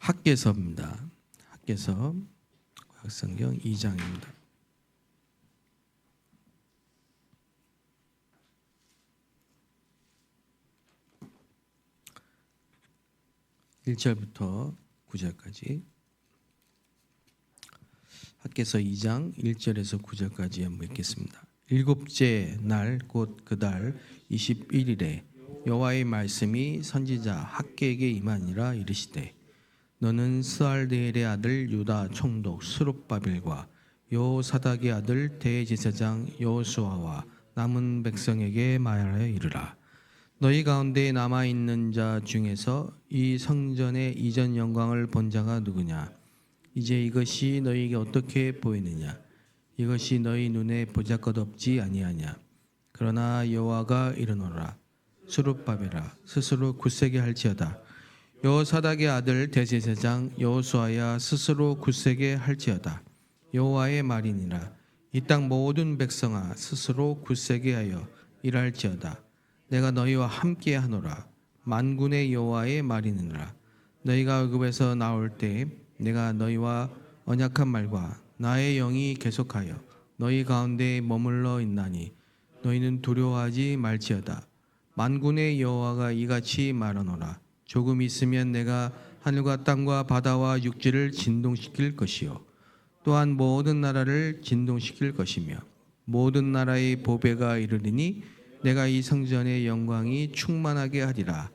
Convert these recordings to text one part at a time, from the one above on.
학개서입니다. 학개서 구약성경 2장입니다. 1절부터 9절까지 학개서 2장 1절에서 9절까지 한번 읽겠습니다. 일곱째 날 곧 그 달 21일에 여호와의 말씀이 선지자 학개에게 임하니라. 이르시되 너는 스알디엘의 아들 유다 총독 스룹바벨과 여호사닥의 아들 대제사장 여호수아와 남은 백성에게 말하여 이르라. 너희 가운데 남아있는 자 중에서 이 성전의 이전 영광을 본 자가 누구냐? 이제 이것이 너희에게 어떻게 보이느냐? 이것이 너희 눈에 보잘것없지 아니하냐? 그러나 여호와가 이르노라. 스룹바벨아 스스로 굳세게 할지어다. 여호사닥의 아들 대제사장 여호수아야 스스로 굳세게 할지어다. 여호와의 말이니라. 이 땅 모든 백성아 스스로 굳세게 하여 일할지어다. 내가 너희와 함께 하노라. 만군의 여호와의 말이니라. 너희가 애굽에서 나올 때 내가 너희와 언약한 말과 나의 영이 계속하여 너희 가운데 머물러 있나니 너희는 두려워하지 말지어다. 만군의 여호와가 이같이 말하노라. 조금 있으면 내가 하늘과 땅과 바다와 육지를 진동시킬 것이요 또한 모든 나라를 진동시킬 것이며 모든 나라의 보배가 이르리니 내가 이 성전의 영광이 충만하게 하리라.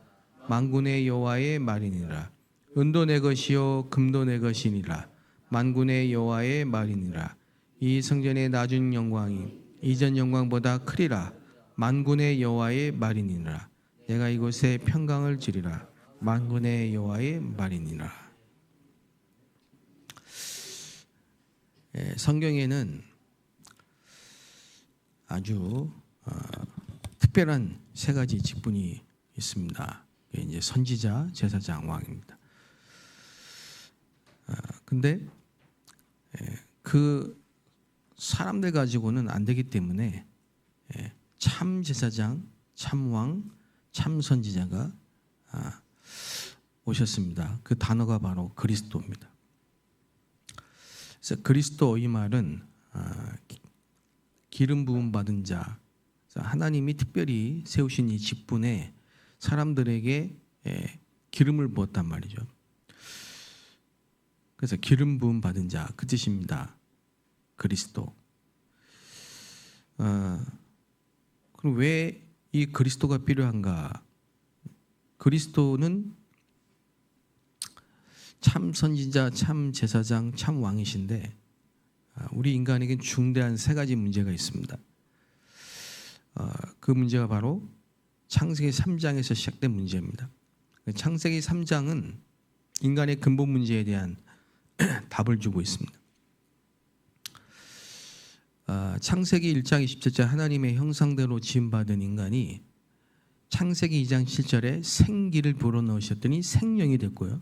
만군의 여호와의 말이니라. 은도 내 것이요 금도 내 것이니라. 만군의 여호와의 말이니라. 이 성전의 낮은 영광이 이전 영광보다 크리라. 만군의 여호와의 말이니라. 내가 이곳에 평강을 주리라. 만군의 여호와의 말이니라. 성경에는 아주 특별한 세 가지 직분이 있습니다. 이제 선지자, 제사장, 왕입니다. 근데 그 사람들 가지고는 안 되기 때문에 참 제사장, 참 왕, 참 선지자가 오셨습니다. 그 단어가 바로 그리스도입니다. 그래서 그리스도 이 말은 기름 부음 받은 자, 하나님이 특별히 세우신 이 직분에 사람들에게 기름을 부었단 말이죠. 그래서 기름 부음 받은 자, 그 뜻입니다. 그리스도. 그럼 왜 이 그리스도가 필요한가? 그리스도는 참 선지자, 참 제사장, 참 왕이신데 우리 인간에겐 중대한 세 가지 문제가 있습니다. 그 문제가 바로 창세기 3장에서 시작된 문제입니다. 창세기 3장은 인간의 근본 문제에 대한 답을 주고 있습니다. 창세기 1장 27절 하나님의 형상대로 지음받은 인간이 창세기 2장 7절에 생기를 불어넣으셨더니 생명이 됐고요.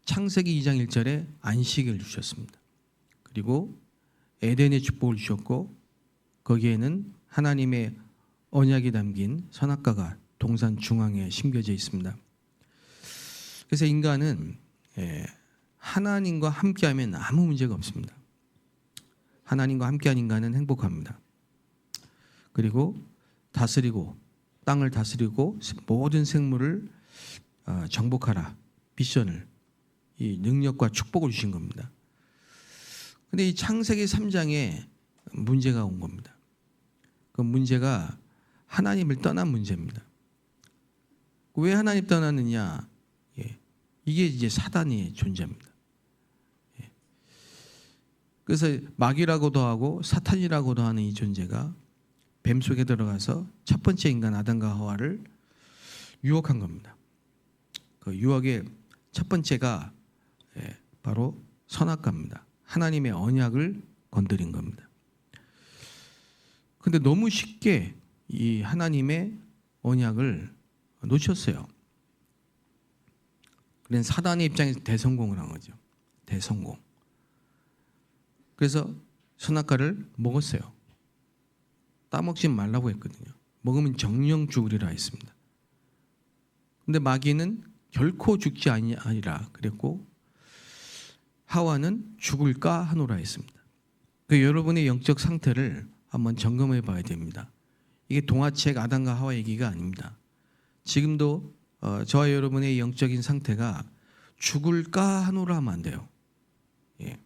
창세기 2장 1절에 안식을 주셨습니다. 그리고 에덴의 축복을 주셨고 거기에는 하나님의 언약이 담긴 선악과가 동산 중앙에 심겨져 있습니다. 그래서 인간은 하나님과 함께하면 아무 문제가 없습니다. 하나님과 함께한 인간은 행복합니다. 그리고 다스리고 땅을 다스리고 모든 생물을 정복하라 미션을 이 능력과 축복을 주신 겁니다. 그런데 이 창세기 3장에 문제가 온 겁니다. 그 문제가 하나님을 떠난 문제입니다. 왜 하나님 떠났느냐? 이게 이제 사단의 존재입니다. 그래서 마귀라고도 하고 사탄이라고도 하는 이 존재가 뱀 속에 들어가서 첫 번째 인간 아담과 하와를 유혹한 겁니다. 그 유혹의 첫 번째가 바로 선악과입니다. 하나님의 언약을 건드린 겁니다. 그런데 너무 쉽게 이 하나님의 언약을 놓쳤어요. 그래서 사단의 입장에서 대성공을 한 거죠. 대성공. 그래서 선악과를 먹었어요. 따먹지 말라고 했거든요. 먹으면 정령 죽으리라 했습니다. 근데 마귀는 결코 죽지 아니라 그랬고 하와는 죽을까 하노라 했습니다. 여러분의 영적 상태를 한번 점검해 봐야 됩니다. 이게 동화책 아담과 하와 얘기가 아닙니다. 지금도 저와 여러분의 영적인 상태가 죽을까 하노라 하면 안 돼요. 예.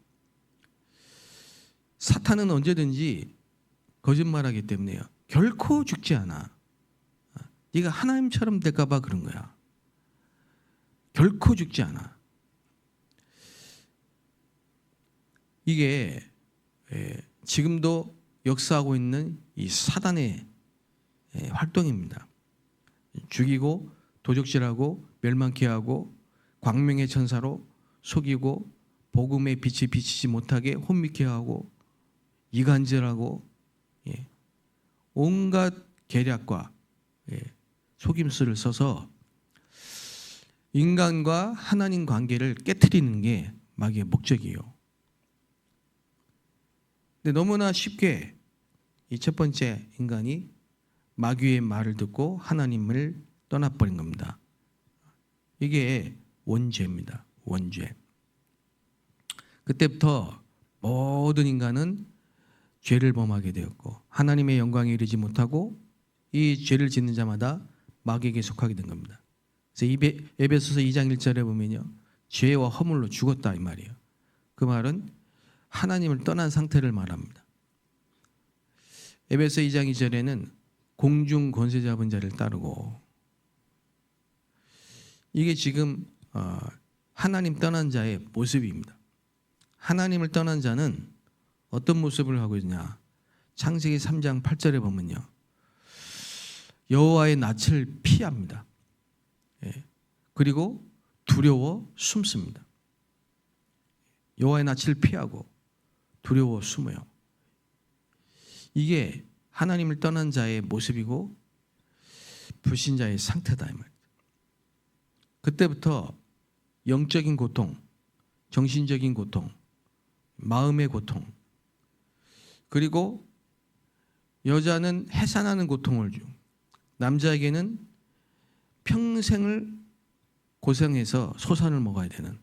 사탄은 언제든지 거짓말하기 때문에요. 결코 죽지 않아. 네가 하나님처럼 될까 봐 그런 거야. 결코 죽지 않아. 이게 지금도 역사하고 있는 이 사단의 활동입니다. 죽이고 도적질하고 멸망케 하고 광명의 천사로 속이고 복음의 빛이 비치지 못하게 혼미케 하고 이간질하고 온갖 계략과 속임수를 써서 인간과 하나님 관계를 깨트리는 게 마귀의 목적이에요. 근데 너무나 쉽게 이 첫 번째 인간이 마귀의 말을 듣고 하나님을 떠나버린 겁니다. 이게 원죄입니다. 원죄. 그때부터 모든 인간은 죄를 범하게 되었고 하나님의 영광에 이르지 못하고 이 죄를 짓는 자마다 마귀에게 속하게 된 겁니다. 그래서 에베소서 2장 1절에 보면요. 죄와 허물로 죽었다 이 말이에요. 그 말은 하나님을 떠난 상태를 말합니다. 에베소 2장 2절에는 공중 권세 잡은 자를 따르고 이게 지금 하나님 떠난 자의 모습입니다. 하나님을 떠난 자는 어떤 모습을 하고 있냐? 창세기 3장 8절에 보면요. 여호와의 낯을 피합니다. 그리고 두려워 숨습니다. 여호와의 낯을 피하고 두려워 숨어요. 이게 하나님을 떠난 자의 모습이고 불신자의 상태다 이 말이에요. 그때부터 영적인 고통, 정신적인 고통, 마음의 고통, 그리고 여자는 해산하는 고통을 주고 남자에게는 평생을 고생해서 소산을 먹어야 되는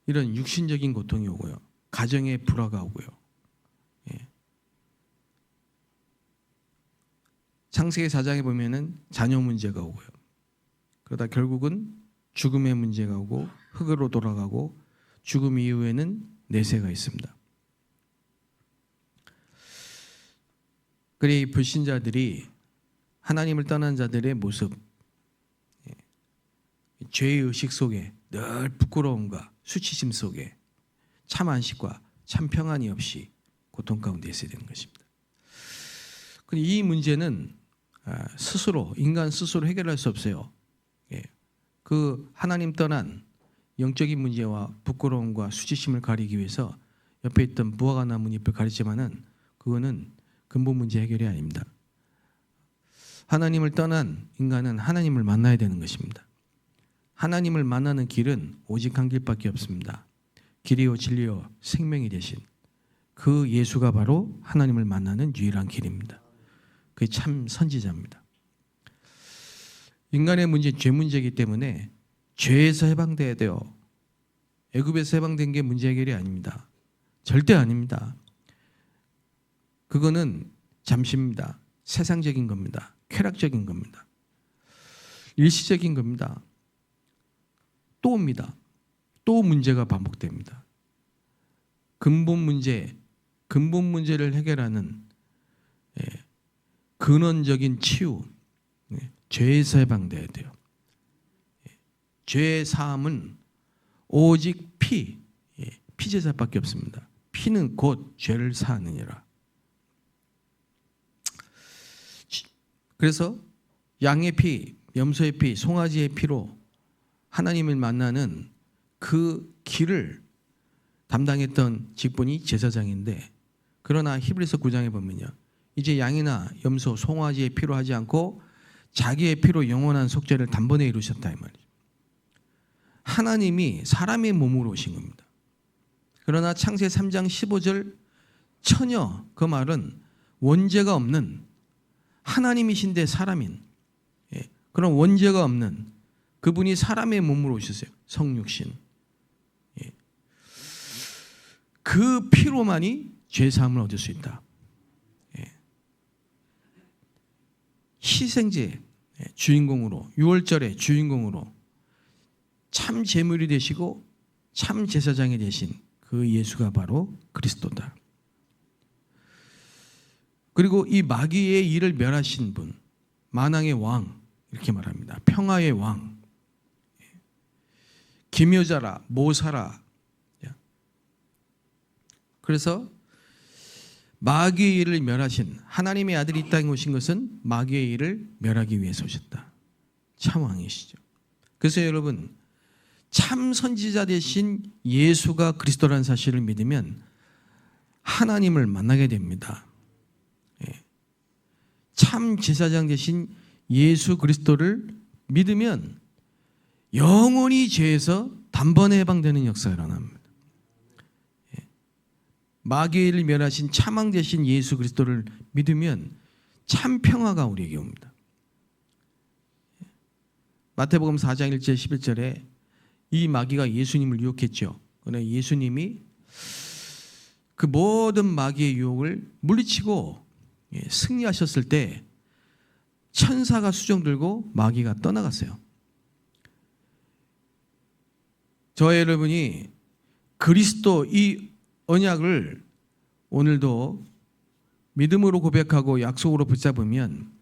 이런 육신적인 고통이 오고요. 가정의 불화가 오고요. 창세기 4장에 보면은 자녀 문제가 오고요. 그러다 결국은 죽음의 문제가 오고 흙으로 돌아가고 죽음 이후에는 내세가 있습니다. 그래 이 불신자들이 하나님을 떠난 자들의 모습, 죄의식 속에 늘 부끄러움과 수치심 속에 참 안식과 참 평안이 없이 고통 가운데 있어야 되는 것입니다. 이 문제는 스스로 인간 스스로 해결할 수 없어요. 그 하나님 떠난 영적인 문제와 부끄러움과 수치심을 가리기 위해서 옆에 있던 무화과 나뭇잎을 가리지만은 그거는 근본 문제 해결이 아닙니다. 하나님을 떠난 인간은 하나님을 만나야 되는 것입니다. 하나님을 만나는 길은 오직 한 길밖에 없습니다. 길이요 진리요 생명이 되신 그 예수가 바로 하나님을 만나는 유일한 길입니다. 그게 참 선지자입니다. 인간의 문제, 죄 문제이기 때문에 죄에서 해방돼야 돼요. 애굽에서 해방된 게 문제 해결이 아닙니다. 절대 아닙니다. 그거는 잠시입니다. 세상적인 겁니다. 쾌락적인 겁니다. 일시적인 겁니다. 또 옵니다. 또 문제가 반복됩니다. 근본 문제를 해결하는 근원적인 치유, 죄에서 해방돼야 돼요. 죄의 사함은 오직 피제사밖에 없습니다. 피는 곧 죄를 사하느니라. 그래서 양의 피, 염소의 피, 송아지의 피로 하나님을 만나는 그 길을 담당했던 직분이 제사장인데 그러나 히브리서 9장에 보면요. 이제 양이나 염소, 송아지의 피로 하지 않고 자기의 피로 영원한 속죄를 단번에 이루셨다 이 말이죠. 하나님이 사람의 몸으로 오신 겁니다. 그러나 창세기 3장 15절 처녀 그 말은 원죄가 없는 하나님이신데 사람인 그런 원죄가 없는 그분이 사람의 몸으로 오셨어요. 성육신. 예. 그 피로만이 죄사함을 얻을 수 있다. 예. 희생제 주인공으로, 6월절의 주인공으로 참 제물이 되시고 참 제사장이 되신 그 예수가 바로 그리스도다. 그리고 이 마귀의 일을 멸하신 분, 만왕의 왕 이렇게 말합니다. 평화의 왕, 기묘자라, 모사라. 그래서 마귀의 일을 멸하신 하나님의 아들이 이 땅에 오신 것은 마귀의 일을 멸하기 위해서 오셨다. 참 왕이시죠. 그래서 여러분, 참 선지자 되신 예수가 그리스도라는 사실을 믿으면 하나님을 만나게 됩니다. 참 제사장 되신 예수 그리스도를 믿으면 영원히 죄에서 단번에 해방되는 역사가 일어납니다. 마귀의 일을 멸하신 참왕 되신 예수 그리스도를 믿으면 참 평화가 우리에게 옵니다. 마태복음 4장 1절 11절에 이 마귀가 예수님을 유혹했죠. 그러나 예수님이 그 모든 마귀의 유혹을 물리치고 승리하셨을 때 천사가 수정 들고 마귀가 떠나갔어요. 저와 여러분이 그리스도 이 언약을 오늘도 믿음으로 고백하고 약속으로 붙잡으면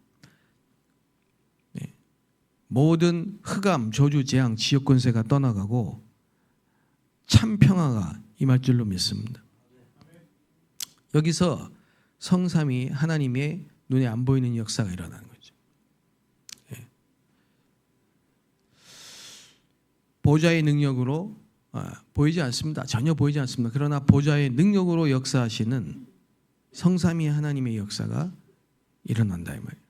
모든 흑암, 저주, 재앙, 지역 권세가 떠나가고 참 평화가 임할 줄로 믿습니다. 여기서 성삼위 하나님의 눈에 안 보이는 역사가 일어나는 거죠. 보좌의 능력으로 보이지 않습니다. 전혀 보이지 않습니다. 그러나 보좌의 능력으로 역사하시는 성삼위 하나님의 역사가 일어난다 이 말이에요.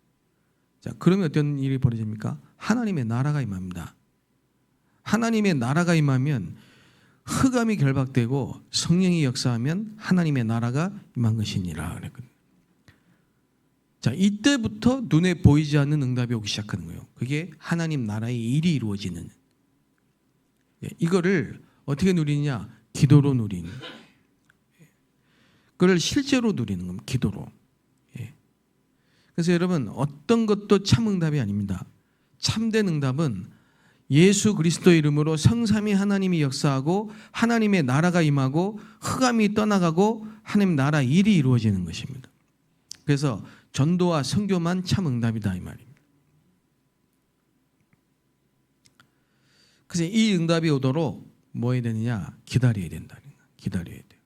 자, 그러면 어떤 일이 벌어집니까? 하나님의 나라가 임합니다. 하나님의 나라가 임하면 흑암이 결박되고 성령이 역사하면 하나님의 나라가 임한 것이니라 그랬거든요. 자, 이때부터 눈에 보이지 않는 응답이 오기 시작하는 거예요. 그게 하나님 나라의 일이 이루어지는. 이거를 어떻게 누리느냐? 기도로 누리는. 그걸 실제로 누리는 겁니다. 기도로. 그래서 여러분, 어떤 것도 참 응답이 아닙니다. 참된 응답은 예수 그리스도 이름으로 성삼위 하나님이 역사하고 하나님의 나라가 임하고 흑암이 떠나가고 하나님 나라 일이 이루어지는 것입니다. 그래서 전도와 선교만 참 응답이다 이 말입니다. 그래서 이 응답이 오도록 뭐 해야 되느냐? 기다려야 된다. 기다려야 돼요.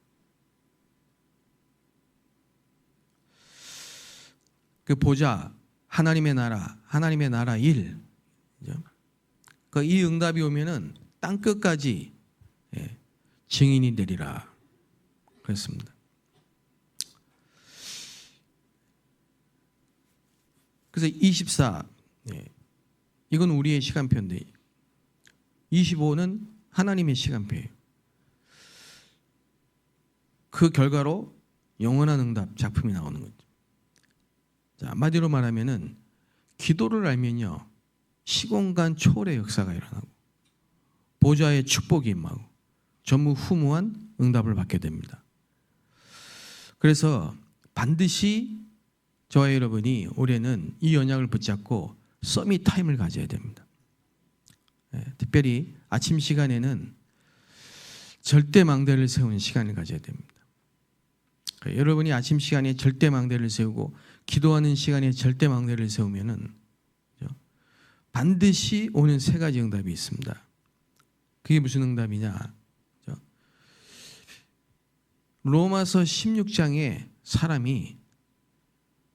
그 보자, 하나님의 나라 일. 이 응답이 오면은 땅 끝까지 증인이 되리라 그랬습니다. 그래서 24, 이건 우리의 시간표인데 25는 하나님의 시간표예요. 그 결과로 영원한 응답 작품이 나오는 거죠. 자, 한마디로 말하면은 기도를 알면요, 시공간 초월의 역사가 일어나고 보좌의 축복이 임하고 전무후무한 응답을 받게 됩니다. 그래서 반드시 저와 여러분이 올해는 이 언약을 붙잡고 서밋 타임을 가져야 됩니다. 특별히 아침 시간에는 절대 망대를 세우는 시간을 가져야 됩니다. 여러분이 아침 시간에 절대 망대를 세우고 기도하는 시간에 절대 망대를 세우면은 반드시 오는 세 가지 응답이 있습니다. 그게 무슨 응답이냐? 로마서 16장에 사람이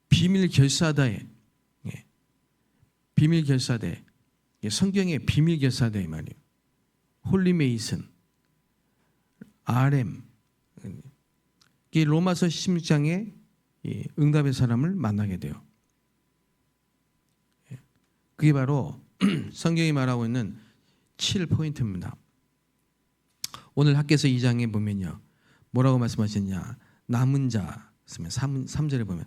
비밀 결사대, 성경의 비밀 결사대 말이에요. 홀리 메이슨, RM. 이 로마서 16장에 응답의 사람을 만나게 돼요. 그게 바로 성경이 말하고 있는 7포인트입니다. 오늘 학개서 2장에 보면요, 뭐라고 말씀하셨냐? 남은 자, 3절에 보면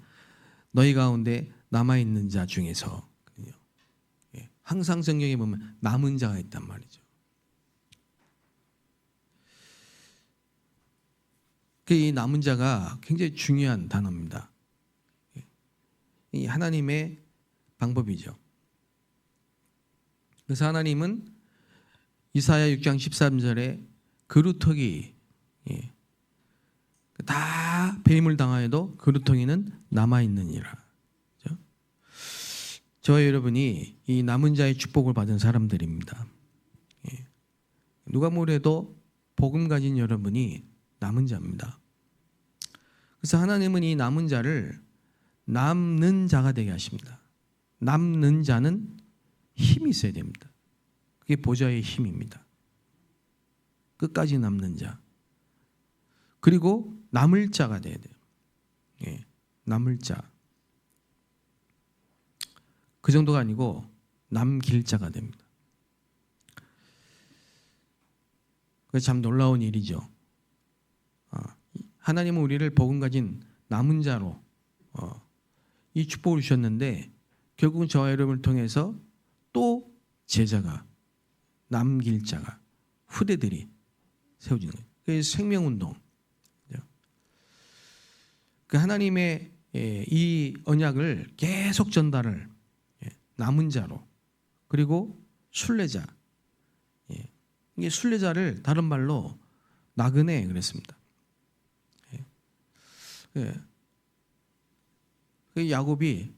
너희 가운데 남아있는 자 중에서 항상 성경에 보면 남은 자가 있단 말이죠. 이 남은 자가 굉장히 중요한 단어입니다. 이 하나님의 방법이죠. 그래서 하나님은 이사야 6장 13절에 그루터기 다 배임을 당하여도 그루터기는 남아있느니라. 그렇죠? 저와 여러분이 이 남은 자의 축복을 받은 사람들입니다. 누가 뭐래도 복음 가진 여러분이 남은 자입니다. 그래서 하나님은 이 남은 자를 남는 자가 되게 하십니다. 남는 자는 힘이 있어야 됩니다. 그게 보좌의 힘입니다. 끝까지 남는 자. 그리고 남을 자가 돼야 돼요. 남을 자. 그 정도가 아니고 남길 자가 됩니다. 그래서 참 놀라운 일이죠. 하나님은 우리를 복음 가진 남은 자로 이 축복을 주셨는데 결국은 저와 여러분을 통해서 또 제자가 남길 자가 후대들이 세워지는 거예요. 그래서 생명운동. 그 하나님의 이 언약을 계속 전달을 남은 자로 그리고 순례자. 이게 순례자를 다른 말로 나그네 그랬습니다. 그 야곱이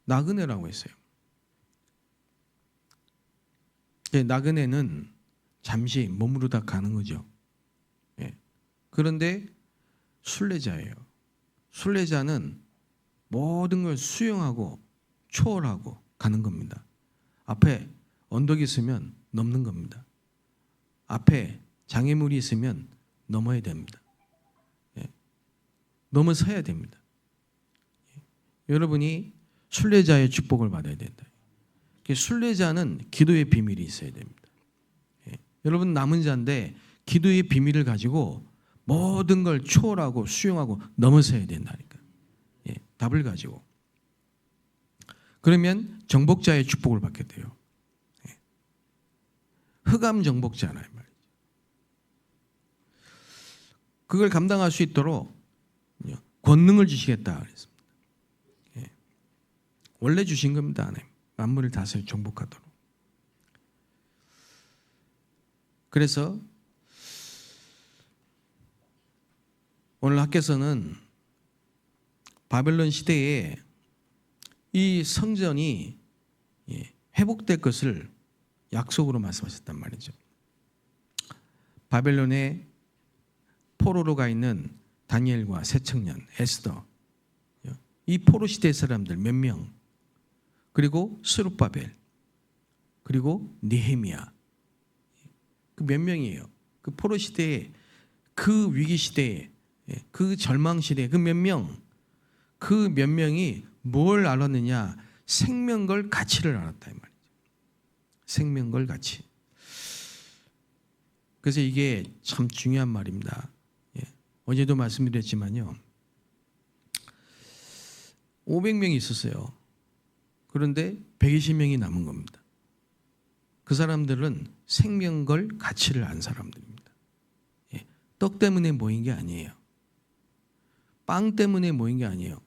나그네라고 했어요. 나그네는 잠시 머무르다 가는 거죠. 그런데 순례자예요. 순례자는 모든 걸 수용하고 초월하고 가는 겁니다. 앞에 언덕이 있으면 넘는 겁니다. 앞에 장애물이 있으면 넘어야 됩니다. 넘어서야 됩니다. 여러분이 순례자의 축복을 받아야 된다. 순례자는 기도의 비밀이 있어야 됩니다. 여러분 남은 자인데 기도의 비밀을 가지고 모든 걸 초월하고 수용하고 넘어서야 된다니까. 답을 가지고. 그러면 정복자의 축복을 받게 돼요. 흑암 정복자라 말이죠. 그걸 감당할 수 있도록 권능을 주시겠다 그랬습니다. 원래 주신 겁니다. 하나님. 만물을 다스려 정복하도록. 그래서 오늘 학교에서는 바벨론 시대에 이 성전이 회복될 것을 약속으로 말씀하셨단 말이죠. 바벨론에 포로로 가 있는 다니엘과 세 청년 에스더, 이 포로 시대 사람들 몇 명, 그리고 스룹바벨, 그리고 느헤미야, 그 몇 명이에요. 그 포로 시대에, 그 위기 시대에, 그 절망 시대에 그 몇 명, 그 몇 명이 뭘 알았느냐? 생명걸 가치를 알았다 이 말이죠. 생명걸 가치. 그래서 이게 참 중요한 말입니다. 어제도 말씀드렸지만요. 500명이 있었어요. 그런데 120명이 남은 겁니다. 그 사람들은 생명걸 가치를 안 사람들입니다. 떡 때문에 모인 게 아니에요. 빵 때문에 모인 게 아니에요.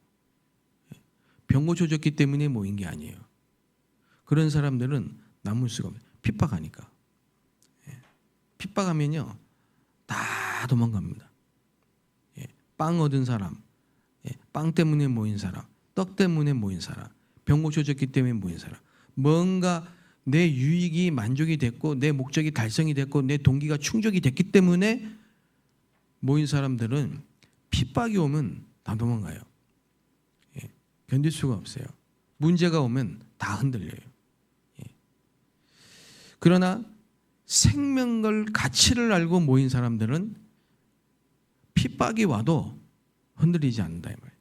병고 조졌기 때문에 모인 게 아니에요. 그런 사람들은 남을 수가 없어요. 핍박하니까. 핍박하면요. 다 도망갑니다. 빵 얻은 사람, 빵 때문에 모인 사람, 떡 때문에 모인 사람, 병고 조졌기 때문에 모인 사람, 뭔가 내 유익이 만족이 됐고 내 목적이 달성이 됐고 내 동기가 충족이 됐기 때문에 모인 사람들은 핍박이 오면 다 도망가요. 견딜 수가 없어요. 문제가 오면 다 흔들려요. 그러나 생명걸 가치를 알고 모인 사람들은 핍박이 와도 흔들리지 않는다 이 말이에요.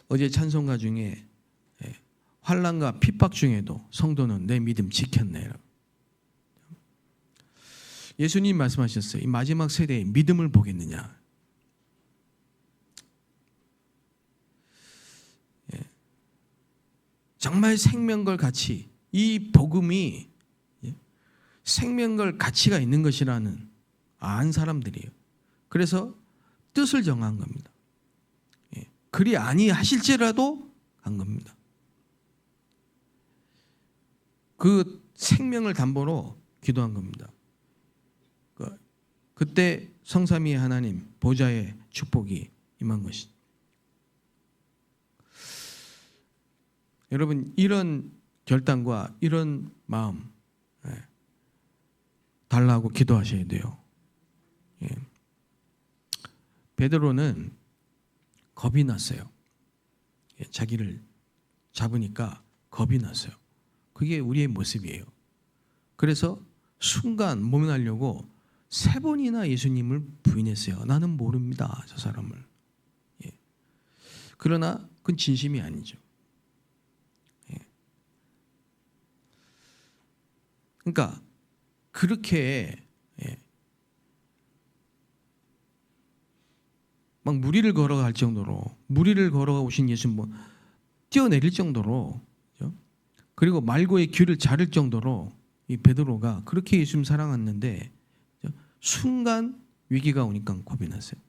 어제 찬송가 중에 환난과 핍박 중에도 성도는 내 믿음 지켰네. 예수님 말씀하셨어요. 이 마지막 세대의 믿음을 보겠느냐. 정말 생명걸 가치, 이 복음이 생명걸 가치가 있는 것이라는 안 사람들이에요. 그래서 뜻을 정한 겁니다. 그리 아니하실지라도 한 겁니다. 그 생명을 담보로 기도한 겁니다. 그때 성삼위의 하나님 보좌의 축복이 임한 것이죠. 여러분, 이런 결단과 이런 마음 달라고 기도하셔야 돼요. 베드로는 겁이 났어요. 자기를 잡으니까 겁이 났어요. 그게 우리의 모습이에요. 그래서 순간 모면하려고 3번이나 예수님을 부인했어요. 나는 모릅니다, 저 사람을. 그러나 그건 진심이 아니죠. 그러니까 그렇게 막 무리를 걸어갈 정도로, 무리를 걸어가 오신 예수님 뭐 뛰어내릴 정도로, 그리고 말고의 귀를 자를 정도로 이 베드로가 그렇게 예수님 사랑했는데 순간 위기가 오니까 겁이 났어요.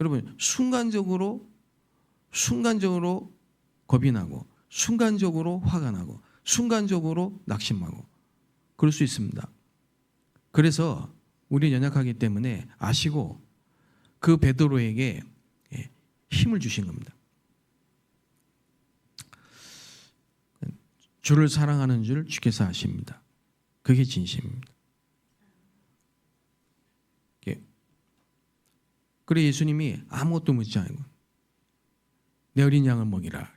여러분, 순간적으로 겁이 나고, 순간적으로 화가 나고, 순간적으로 낙심하고 그럴 수 있습니다. 그래서 우리는 연약하기 때문에 아시고 그 베드로에게 힘을 주신 겁니다. 주를 사랑하는 줄 주께서 아십니다. 그게 진심입니다. 그래 예수님이 아무것도 묻지 않고 내 어린 양을 먹이라.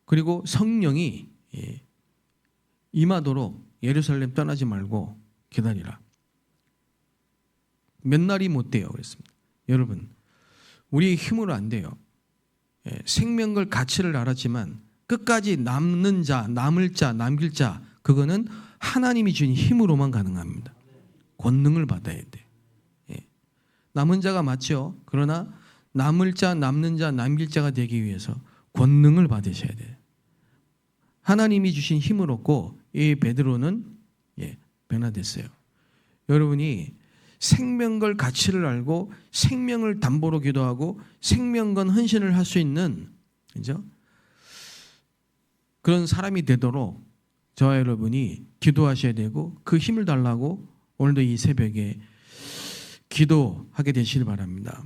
그리고 성령이 임하도록 예루살렘 떠나지 말고 기다리라. 몇 날이 못 돼요. 그랬습니다. 여러분, 우리의 힘으로 안 돼요. 생명걸 가치를 알았지만 끝까지 남는 자, 남을 자, 남길 자, 그거는 하나님이 주신 힘으로만 가능합니다. 권능을 받아야 돼. 남은 자가 맞죠. 그러나 남을 자, 남는 자, 남길 자가 되기 위해서 권능을 받으셔야 돼요. 하나님이 주신 힘을 얻고 이 베드로는 변화됐어요. 여러분이 생명걸 가치를 알고 생명을 담보로 기도하고 생명건 헌신을 할 수 있는, 그죠? 그런 사람이 되도록 저와 여러분이 기도하셔야 되고 그 힘을 달라고 오늘도 이 새벽에 기도하게 되시길 바랍니다.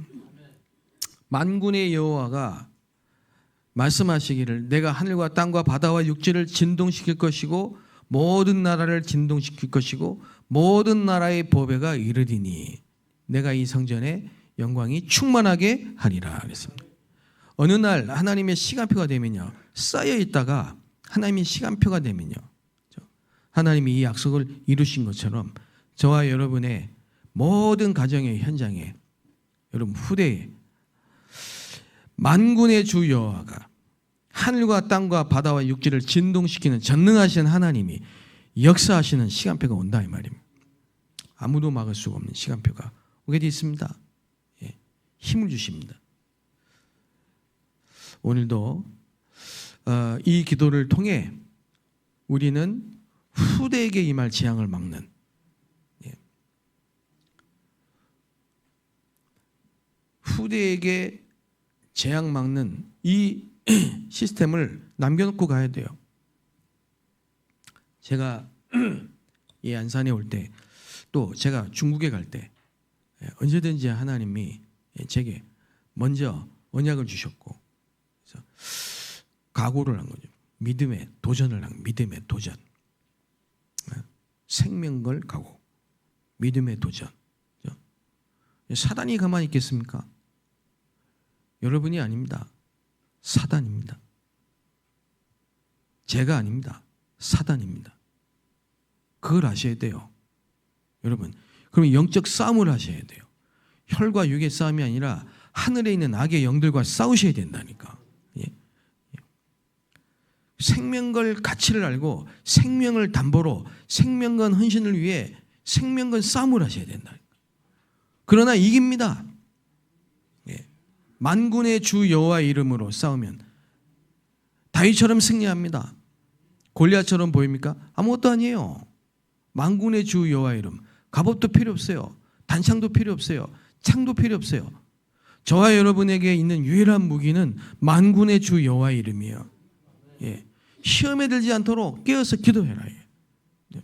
만군의 여호와가 말씀하시기를 내가 하늘과 땅과 바다와 육지를 진동시킬 것이고 모든 나라를 진동시킬 것이고 모든 나라의 보배가 이르리니 내가 이 성전에 영광이 충만하게 하리라 그랬습니다. 어느 날 하나님의 시간표가 되면요, 쌓여 있다가 하나님의 시간표가 되면요, 하나님이 이 약속을 이루신 것처럼 저와 여러분의 모든 가정의 현장에, 여러분 후대에 만군의 주 여호와가 하늘과 땅과 바다와 육지를 진동시키는 전능하신 하나님이 역사하시는 시간표가 온다 이 말입니다. 아무도 막을 수가 없는 시간표가 오게 되어 있습니다. 힘을 주십니다. 오늘도 이 기도를 통해 우리는 후대에게 임할 재앙을 막는, 후대에게 재앙 막는 이 시스템을 남겨놓고 가야 돼요. 제가 이 안산에 올 때, 또 제가 중국에 갈 때 언제든지 하나님이 제게 먼저 언약을 주셨고, 그래서 각오를 한 거죠. 믿음의 도전을 한, 믿음의 도전. 생명걸 각오, 믿음의 도전. 사단이 가만히 있겠습니까? 여러분이 아닙니다. 사단입니다. 제가 아닙니다. 사단입니다. 그걸 아셔야 돼요. 여러분, 그러면 영적 싸움을 하셔야 돼요. 혈과 육의 싸움이 아니라 하늘에 있는 악의 영들과 싸우셔야 된다니까. 생명걸 가치를 알고 생명을 담보로 생명건 헌신을 위해 생명건 싸움을 하셔야 된다니까. 그러나 이깁니다. 만군의 주 여호와 이름으로 싸우면 다윗처럼 승리합니다. 골리앗처럼 보입니까? 아무것도 아니에요. 만군의 주 여호와의 이름. 갑옷도 필요 없어요. 단창도 필요 없어요. 창도 필요 없어요. 저와 여러분에게 있는 유일한 무기는 만군의 주 여호와의 이름이에요. 예. 시험에 들지 않도록 깨어서 기도해라. 예.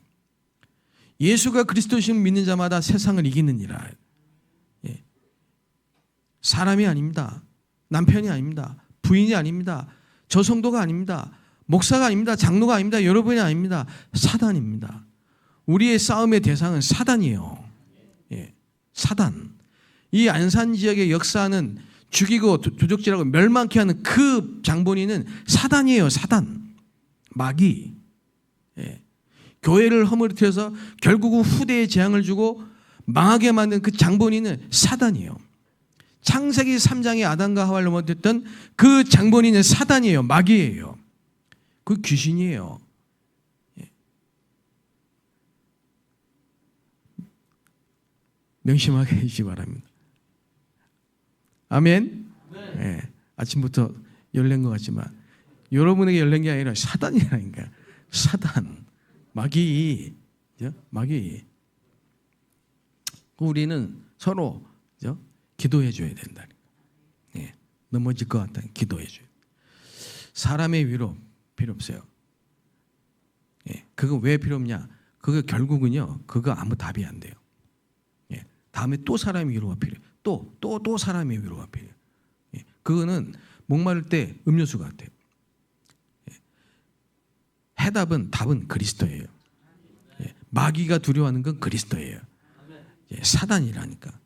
예수가 그리스도신 믿는 자마다 세상을 이기느니라. 예. 사람이 아닙니다. 남편이 아닙니다. 부인이 아닙니다. 저 성도가 아닙니다. 목사가 아닙니다. 장로가 아닙니다. 여러분이 아닙니다. 사단입니다. 우리의 싸움의 대상은 사단이에요. 예. 사단. 이 안산 지역에 역사하는 죽이고 도적질하고 멸망케 하는 그 장본인은 사단이에요. 사단. 마귀. 예. 교회를 허물어뜨려서 결국은 후대에 재앙을 주고 망하게 만든 그 장본인은 사단이에요. 창세기 3장에 아담과 하와를 넘어뜨렸던 그 장본인은 사단이에요. 마귀예요. 그 귀신이에요. 예. 명심하게 해주시기 바랍니다. 아멘. 예. 아침부터 열린 것 같지만 여러분에게 열린 게 아니라 사단이라니까. 사단. 마귀. 마귀. 우리는 서로 기도해 줘야 된다. 예. 넘어질 것 같다. 기도해 줘요. 사람의 위로 필요 없어요. 예. 그거 왜 필요 없냐? 그거 결국은요. 그거 아무 답이 안 돼요. 예. 다음에 또 사람의 위로가 필요해요. 또 사람의 위로가 필요해요. 예. 그거는 목마를 때 음료수 같아요. 예. 답은 그리스도예요. 예. 마귀가 두려워하는 건 그리스도예요. 예. 사단이라니까.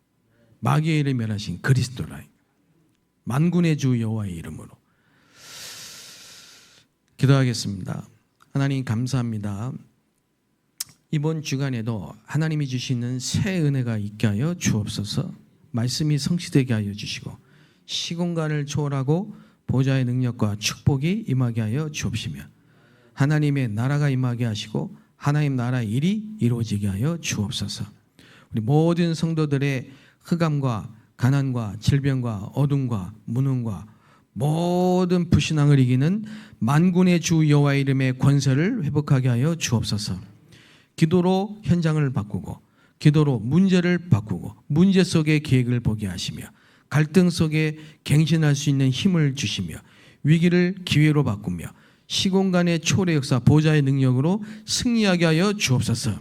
마귀의 일을 멸하신 그리스도라. 만군의 주 여호와의 이름으로 기도하겠습니다. 하나님 감사합니다. 이번 주간에도 하나님이 주시는 새 은혜가 있게 하여 주옵소서. 말씀이 성취되게 하여 주시고 시공간을 초월하고 보좌의 능력과 축복이 임하게 하여 주옵시며 하나님의 나라가 임하게 하시고 하나님 나라의 일이 이루어지게 하여 주옵소서. 우리 모든 성도들의 흑암과 가난과 질병과 어둠과 무능과 모든 불신앙을 이기는 만군의 주 여호와의 이름의 권세를 회복하게 하여 주옵소서. 기도로 현장을 바꾸고 기도로 문제를 바꾸고 문제 속의 계획을 보게 하시며 갈등 속에 갱신할 수 있는 힘을 주시며 위기를 기회로 바꾸며 시공간의 초월의 역사 보좌의 능력으로 승리하게 하여 주옵소서.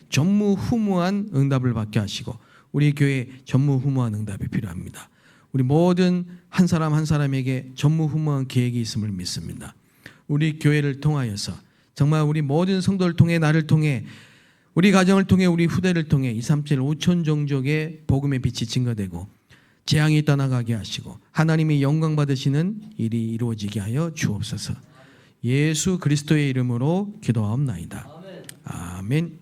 전무후무한 응답을 받게 하시고 우리 교회에 전무후무한 응답이 필요합니다. 우리 모든 한 사람 한 사람에게 전무후무한 계획이 있음을 믿습니다. 우리 교회를 통하여서 정말 우리 모든 성도를 통해 나를 통해 우리 가정을 통해 우리 후대를 통해 237 5천 종족의 복음의 빛이 증거되고 재앙이 떠나가게 하시고 하나님이 영광 받으시는 일이 이루어지게 하여 주옵소서. 예수 그리스도의 이름으로 기도하옵나이다. 아멘.